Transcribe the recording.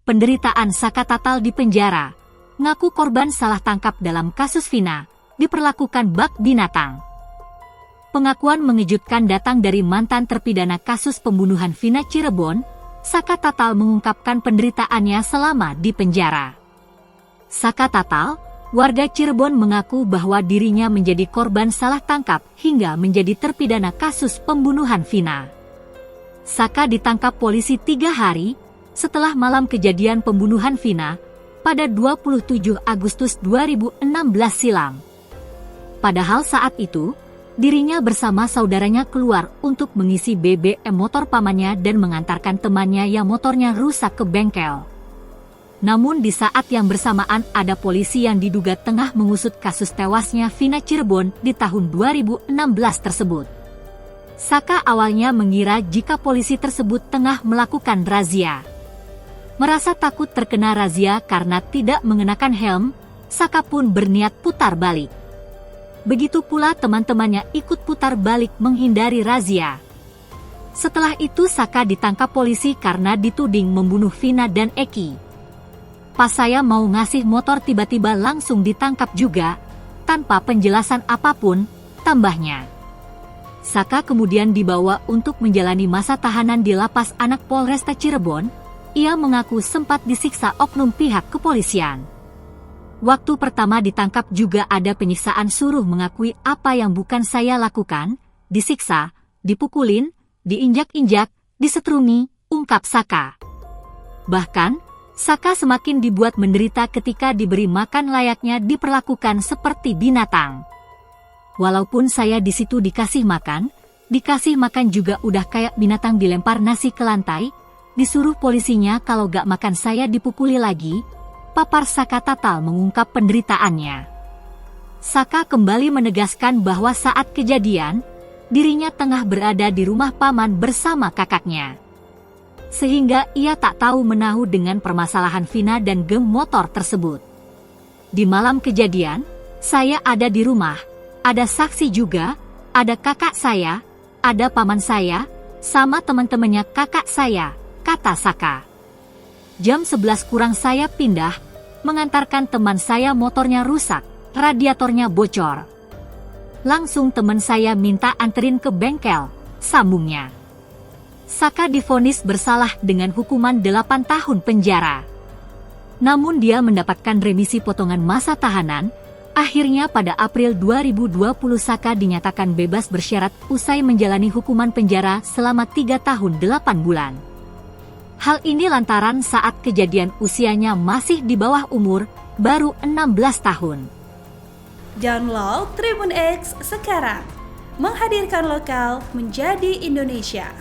penderitaan Saka Tatal di penjara, ngaku korban salah tangkap dalam kasus Vina, diperlakukan bak binatang. Pengakuan mengejutkan datang dari mantan terpidana kasus pembunuhan Vina Cirebon. Saka Tatal mengungkapkan penderitaannya selama di penjara. Saka Tatal, warga Cirebon, mengaku bahwa dirinya menjadi korban salah tangkap hingga menjadi terpidana kasus pembunuhan Vina. Saka ditangkap polisi 3 hari setelah malam kejadian pembunuhan Vina pada 27 Agustus 2016 silam. Padahal saat itu, dirinya bersama saudaranya keluar untuk mengisi BBM motor pamannya dan mengantarkan temannya yang motornya rusak ke bengkel. Namun di saat yang bersamaan ada polisi yang diduga tengah mengusut kasus tewasnya Vina Cirebon di tahun 2016 tersebut. Saka awalnya mengira jika polisi tersebut tengah melakukan razia. Merasa takut terkena razia karena tidak mengenakan helm, Saka pun berniat putar balik. Begitu pula teman-temannya ikut putar balik menghindari razia. Setelah itu Saka ditangkap polisi karena dituding membunuh Vina dan Eki. Pas saya mau ngasih motor tiba-tiba langsung ditangkap juga, tanpa penjelasan apapun, tambahnya. Saka kemudian dibawa untuk menjalani masa tahanan di Lapas Anak Polresta Cirebon. Ia mengaku sempat disiksa oknum pihak kepolisian. Waktu pertama ditangkap juga ada penyiksaan, suruh mengakui apa yang bukan saya lakukan, disiksa, dipukulin, diinjak-injak, disetrungi, ungkap Saka. Bahkan, Saka semakin dibuat menderita ketika diberi makan layaknya diperlakukan seperti binatang. Walaupun saya di situ dikasih makan juga udah kayak binatang dilempar nasi ke lantai, disuruh polisinya kalau gak makan saya dipukuli lagi, papar Saka Tatal mengungkap penderitaannya. Saka kembali menegaskan bahwa saat kejadian, dirinya tengah berada di rumah paman bersama kakaknya. Sehingga ia tak tahu menahu dengan permasalahan Vina dan geng motor tersebut. Di malam kejadian, saya ada di rumah, ada saksi juga, ada kakak saya, ada paman saya, sama teman-temannya kakak saya, kata Saka. Jam 11 kurang saya pindah, mengantarkan teman saya motornya rusak, radiatornya bocor. Langsung teman saya minta anterin ke bengkel, sambungnya. Saka divonis bersalah dengan hukuman 8 tahun penjara. Namun dia mendapatkan remisi potongan masa tahanan. Akhirnya pada April 2020 Saka dinyatakan bebas bersyarat usai menjalani hukuman penjara selama 3 tahun 8 bulan. Hal ini lantaran saat kejadian usianya masih di bawah umur, baru 16 tahun. Download Tribun X sekarang, menghadirkan lokal menjadi Indonesia.